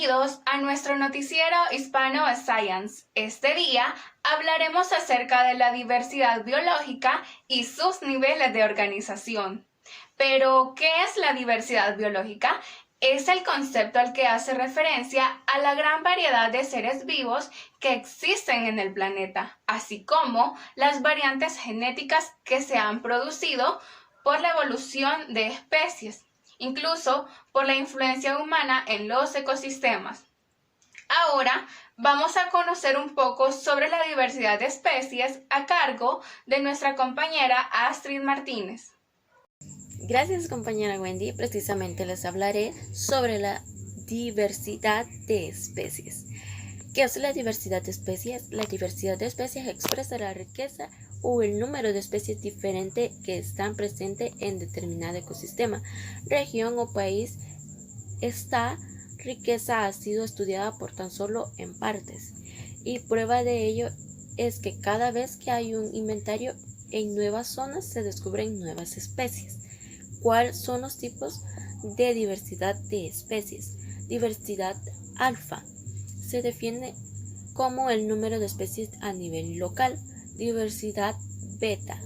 Bienvenidos a nuestro noticiero Hispano Science. Este día hablaremos acerca de la diversidad biológica y sus niveles de organización. Pero, ¿qué es la diversidad biológica? Es el concepto al que hace referencia a la gran variedad de seres vivos que existen en el planeta, así como las variantes genéticas que se han producido por la evolución de especies, incluso por la influencia humana en los ecosistemas. Ahora vamos a conocer un poco sobre la diversidad de especies a cargo de nuestra compañera Astrid Martínez. Gracias, compañera Wendy. Precisamente les hablaré sobre la diversidad de especies. ¿Qué es la diversidad de especies? La diversidad de especies expresa la riqueza o el número de especies diferentes que están presentes en determinado ecosistema, región o país. Esta riqueza ha sido estudiada por tan solo en partes, y prueba de ello es que cada vez que hay un inventario en nuevas zonas se descubren nuevas especies. ¿Cuáles son los tipos de diversidad de especies? Diversidad alfa se define como el número de especies a nivel local. Diversidad beta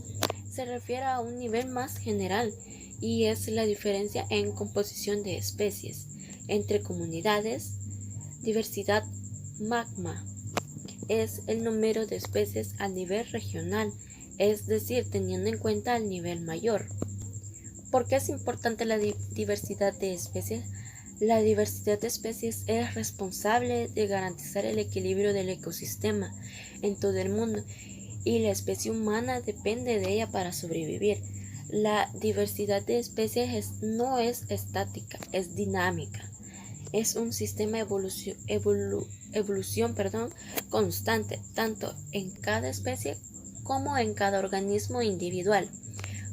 se refiere a un nivel más general y es la diferencia en composición de especies entre comunidades. Diversidad magma es el número de especies a nivel regional, es decir, teniendo en cuenta el nivel mayor. ¿Por qué es importante la diversidad de especies? La diversidad de especies es responsable de garantizar el equilibrio del ecosistema en todo el mundo y la especie humana depende de ella para sobrevivir. La diversidad de especies no es estática, es dinámica. Es un sistema de evolución constante, tanto en cada especie como en cada organismo individual.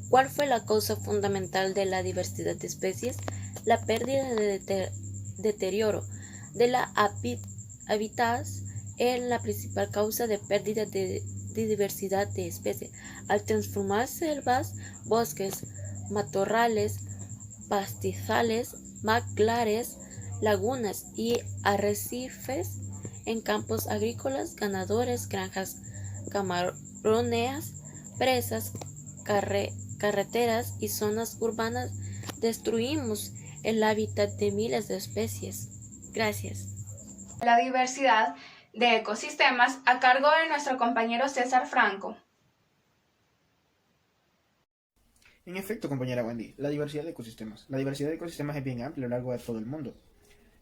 ¿Cuál fue la causa fundamental de la diversidad de especies? La pérdida de deterioro de la hábitat es la principal causa de pérdida de diversidad de especies. Al transformar selvas, bosques, matorrales, pastizales, manglares, lagunas y arrecifes en campos agrícolas, ganadores, granjas camaroneras, presas, carreteras y zonas urbanas, destruimos el hábitat de miles de especies. Gracias. La diversidad de ecosistemas a cargo de nuestro compañero César Franco. En efecto, compañera Wendy, la diversidad de ecosistemas. La diversidad de ecosistemas es bien amplia a lo largo de todo el mundo.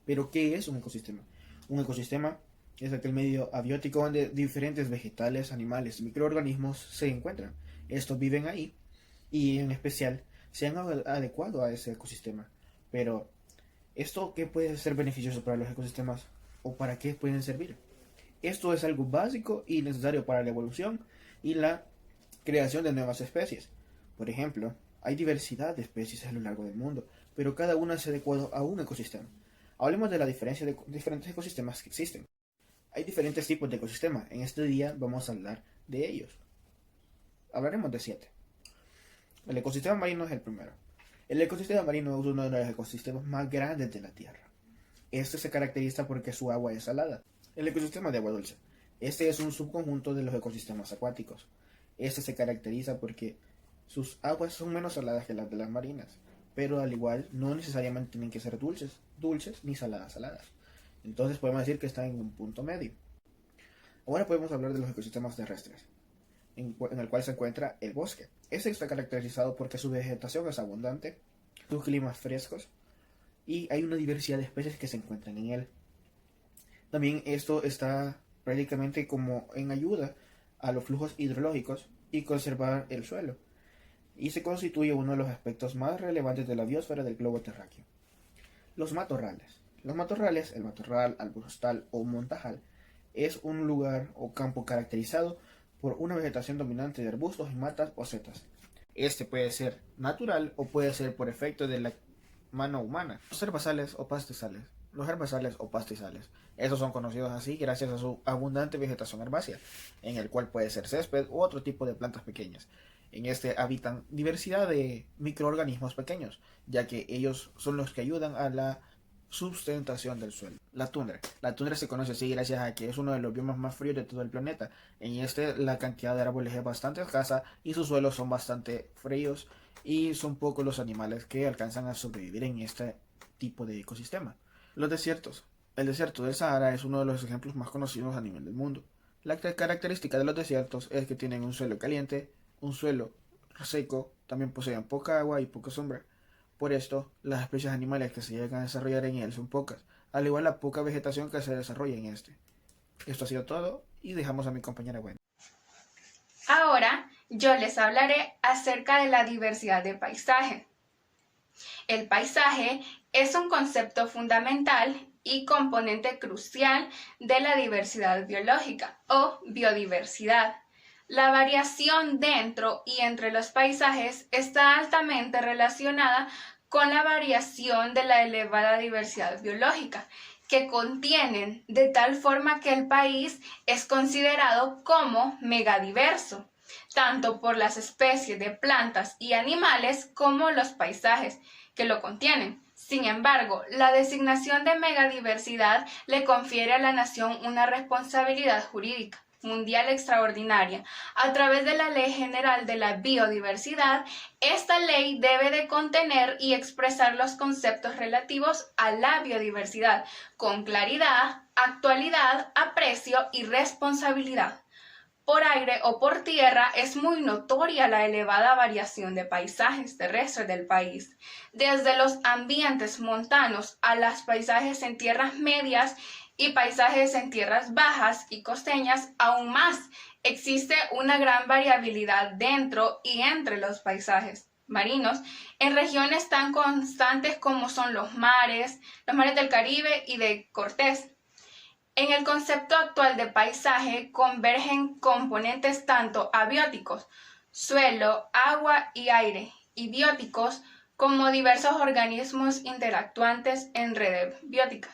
Pero, ¿qué es un ecosistema? Un ecosistema es aquel medio abiótico donde diferentes vegetales, animales y microorganismos se encuentran. Estos viven ahí y en especial se han adecuado a ese ecosistema. Pero, ¿esto qué puede ser beneficioso para los ecosistemas o para qué pueden servir? Esto es algo básico y necesario para la evolución y la creación de nuevas especies. Por ejemplo, hay diversidad de especies a lo largo del mundo, pero cada una es adecuada a un ecosistema. Hablemos de la diferencia de diferentes ecosistemas que existen. Hay diferentes tipos de ecosistemas. En este día vamos a hablar de ellos. Hablaremos de 7. El ecosistema marino es el primero. El ecosistema marino es uno de los ecosistemas más grandes de la Tierra. Este se caracteriza porque su agua es salada. El ecosistema de agua dulce. Este es un subconjunto de los ecosistemas acuáticos. Este se caracteriza porque sus aguas son menos saladas que las de las marinas, pero al igual no necesariamente tienen que ser dulces ni saladas. Entonces podemos decir que están en un punto medio. Ahora podemos hablar de los ecosistemas terrestres, en el cual se encuentra el bosque. Este está caracterizado porque su vegetación es abundante, sus climas frescos y hay una diversidad de especies que se encuentran en él. También esto está prácticamente como en ayuda a los flujos hidrológicos y conservar el suelo, y se constituye uno de los aspectos más relevantes de la biosfera del globo terráqueo. Los matorrales. Los matorrales, el matorral, arbustal o montajal, es un lugar o campo caracterizado por una vegetación dominante de arbustos y matas o setas. Este puede ser natural o puede ser por efecto de la mano humana. Los herbazales o pastizales. Los herbazales o pastizales. Estos son conocidos así gracias a su abundante vegetación herbácea, en el cual puede ser césped u otro tipo de plantas pequeñas. En este habitan diversidad de microorganismos pequeños, ya que ellos son los que ayudan a la sustentación del suelo. La tundra. La tundra se conoce así gracias a que es uno de los biomas más fríos de todo el planeta. En este la cantidad de árboles es bastante escasa y sus suelos son bastante fríos y son pocos los animales que alcanzan a sobrevivir en este tipo de ecosistema. Los desiertos. El desierto del Sahara es uno de los ejemplos más conocidos a nivel del mundo. La característica de los desiertos es que tienen un suelo caliente, un suelo seco, también poseen poca agua y poca sombra. Por esto, las especies animales que se llegan a desarrollar en él son pocas, al igual la poca vegetación que se desarrolla en este. Esto ha sido todo y dejamos a mi compañera Wendy. Ahora yo les hablaré acerca de la diversidad de paisaje. El paisaje es un concepto fundamental y componente crucial de la diversidad biológica o biodiversidad. La variación dentro y entre los paisajes está altamente relacionada con la variación de la elevada diversidad biológica que contienen, de tal forma que el país es considerado como megadiverso, tanto por las especies de plantas y animales como los paisajes que lo contienen. Sin embargo, la designación de megadiversidad le confiere a la nación una responsabilidad jurídica mundial extraordinaria. A través de la Ley General de la Biodiversidad, esta ley debe de contener y expresar los conceptos relativos a la biodiversidad con claridad, actualidad, aprecio y responsabilidad. Por aire o por tierra es muy notoria la elevada variación de paisajes terrestres del país, desde los ambientes montanos a los paisajes en tierras medias y paisajes en tierras bajas y costeñas. Aún más, existe una gran variabilidad dentro y entre los paisajes marinos en regiones tan constantes como son los mares del Caribe y de Cortés. En el concepto actual de paisaje convergen componentes tanto abióticos, suelo, agua y aire, y bióticos, como diversos organismos interactuantes en redes bióticas.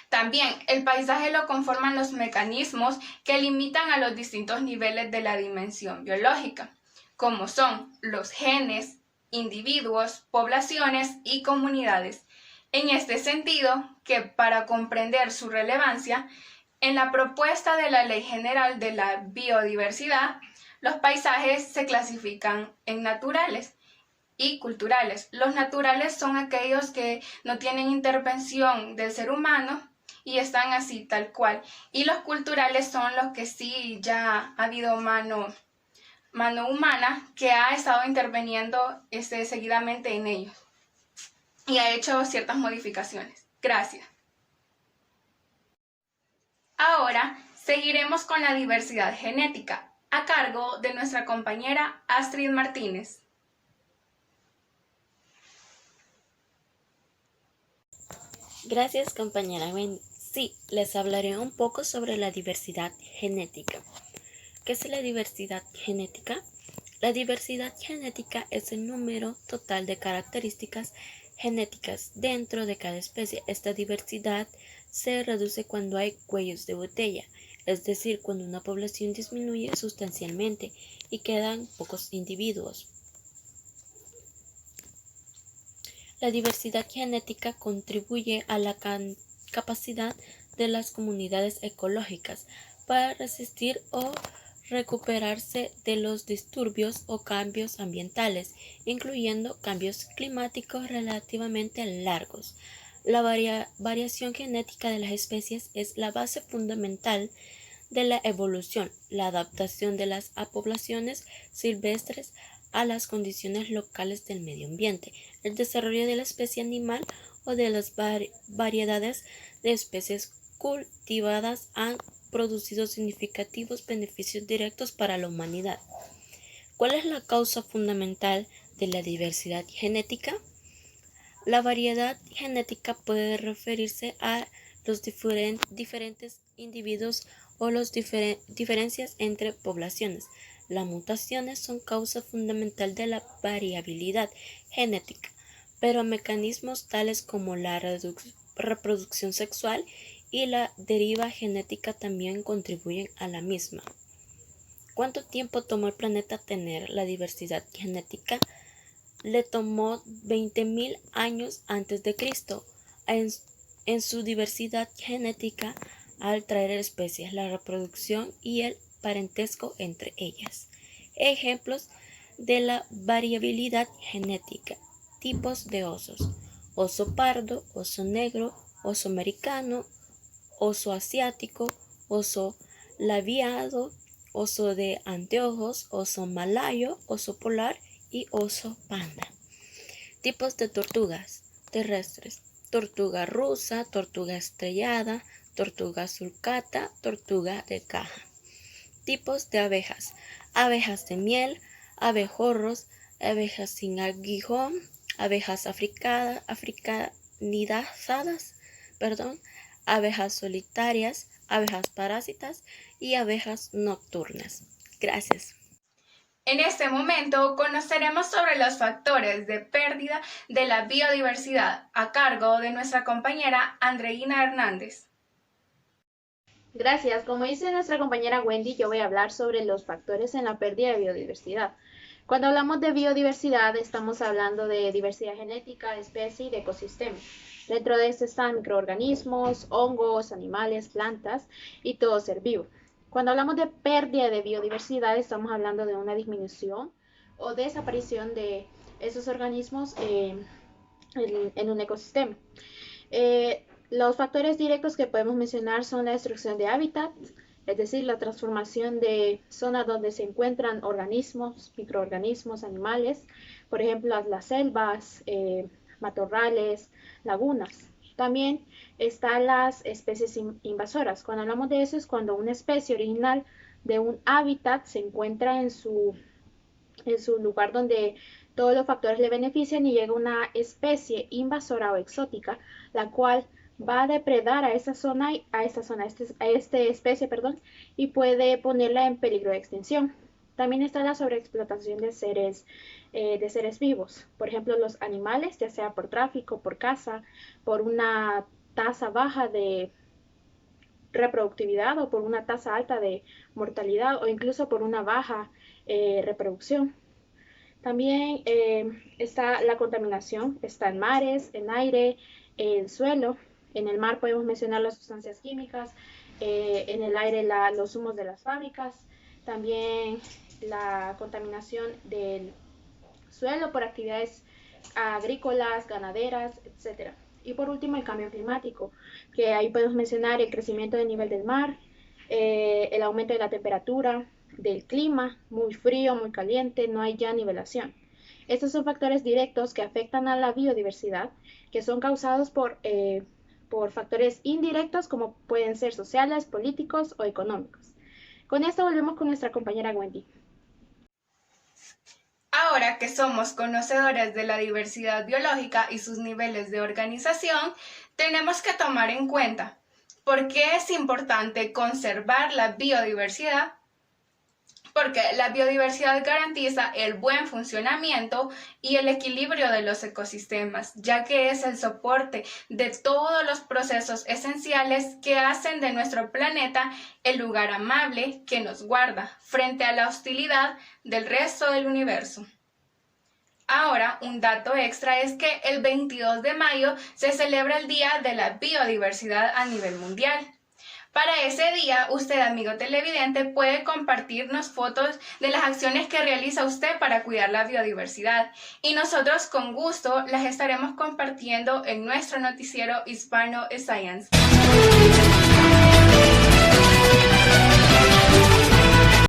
También el paisaje lo conforman los mecanismos que limitan a los distintos niveles de la dimensión biológica, como son los genes, individuos, poblaciones y comunidades. En este sentido, que para comprender su relevancia, en la propuesta de la Ley General de la Biodiversidad, los paisajes se clasifican en naturales y culturales. Los naturales son aquellos que no tienen intervención del ser humano y están así tal cual. Y los culturales son los que sí ya ha habido mano humana que ha estado interviniendo seguidamente en ellos y ha hecho ciertas modificaciones. Gracias. Ahora seguiremos con la diversidad genética, a cargo de nuestra compañera Astrid Martínez. Gracias, compañera Wendy. Sí, les hablaré un poco sobre la diversidad genética. ¿Qué es la diversidad genética? La diversidad genética es el número total de características genéticas dentro de cada especie. Esta diversidad se reduce cuando hay cuellos de botella, es decir, cuando una población disminuye sustancialmente y quedan pocos individuos. La diversidad genética contribuye a la capacidad de las comunidades ecológicas para resistir o recuperarse de los disturbios o cambios ambientales, incluyendo cambios climáticos relativamente largos. La variación genética de las especies es la base fundamental de la evolución, la adaptación de las poblaciones silvestres a las condiciones locales del medio ambiente, el desarrollo de la especie animal o de las variedades de especies cultivadas han producido significativos beneficios directos para la humanidad. ¿Cuál es la causa fundamental de la diversidad genética? La variedad genética puede referirse a los diferentes individuos o las diferencias entre poblaciones. Las mutaciones son causa fundamental de la variabilidad genética, pero mecanismos tales como la reproducción sexual y la deriva genética también contribuyen a la misma. ¿Cuánto tiempo tomó el planeta tener la diversidad genética? Le tomó 20.000 años antes de Cristo. en su diversidad genética al traer especies, la reproducción y el parentesco entre ellas. Ejemplos de la variabilidad genética: tipos de osos: oso pardo, oso negro, oso americano, oso asiático, oso labiado, oso de anteojos, oso malayo, oso polar y oso panda. Tipos de tortugas terrestres: tortuga rusa, tortuga estrellada, tortuga sulcata, tortuga de caja. Tipos de abejas: abejas de miel, abejorros, abejas sin aguijón, abejas africanizadas, abejas solitarias, abejas parásitas y abejas nocturnas. Gracias. En este momento conoceremos sobre los factores de pérdida de la biodiversidad a cargo de nuestra compañera Andreina Hernández. Gracias. Como dice nuestra compañera Wendy, yo voy a hablar sobre los factores en la pérdida de biodiversidad. Cuando hablamos de biodiversidad, estamos hablando de diversidad genética, de especie y de ecosistema. Dentro de esto están microorganismos, hongos, animales, plantas y todo ser vivo. Cuando hablamos de pérdida de biodiversidad, estamos hablando de una disminución o desaparición de esos organismos en un ecosistema. Los factores directos que podemos mencionar son la destrucción de hábitat, es decir, la transformación de zonas donde se encuentran organismos, microorganismos, animales, por ejemplo, las selvas, matorrales, lagunas. También están las especies invasoras. Cuando hablamos de eso es cuando una especie original de un hábitat se encuentra en su lugar donde todos los factores le benefician y llega una especie invasora o exótica, la cual va a depredar a esta especie, y puede ponerla en peligro de extinción. También está la sobreexplotación de seres vivos, por ejemplo los animales, ya sea por tráfico, por caza, por una tasa baja de reproductividad o por una tasa alta de mortalidad o incluso por una baja reproducción. También está la contaminación, está en mares, en aire, en suelo. En el mar podemos mencionar las sustancias químicas, en el aire los humos de las fábricas, también la contaminación del suelo por actividades agrícolas, ganaderas, etc. Y por último el cambio climático, que ahí podemos mencionar el crecimiento del nivel del mar, el aumento de la temperatura, del clima, muy frío, muy caliente, no hay ya nivelación. Estos son factores directos que afectan a la biodiversidad, que son causados por factores indirectos como pueden ser sociales, políticos o económicos. Con esto volvemos con nuestra compañera Wendy. Ahora que somos conocedores de la diversidad biológica y sus niveles de organización, tenemos que tomar en cuenta por qué es importante conservar la biodiversidad. Porque la biodiversidad garantiza el buen funcionamiento y el equilibrio de los ecosistemas, ya que es el soporte de todos los procesos esenciales que hacen de nuestro planeta el lugar amable que nos guarda frente a la hostilidad del resto del universo. Ahora, un dato extra es que el 22 de mayo se celebra el Día de la Biodiversidad a nivel mundial. Para ese día, usted, amigo televidente, puede compartirnos fotos de las acciones que realiza usted para cuidar la biodiversidad y nosotros con gusto las estaremos compartiendo en nuestro noticiero Hispano Science.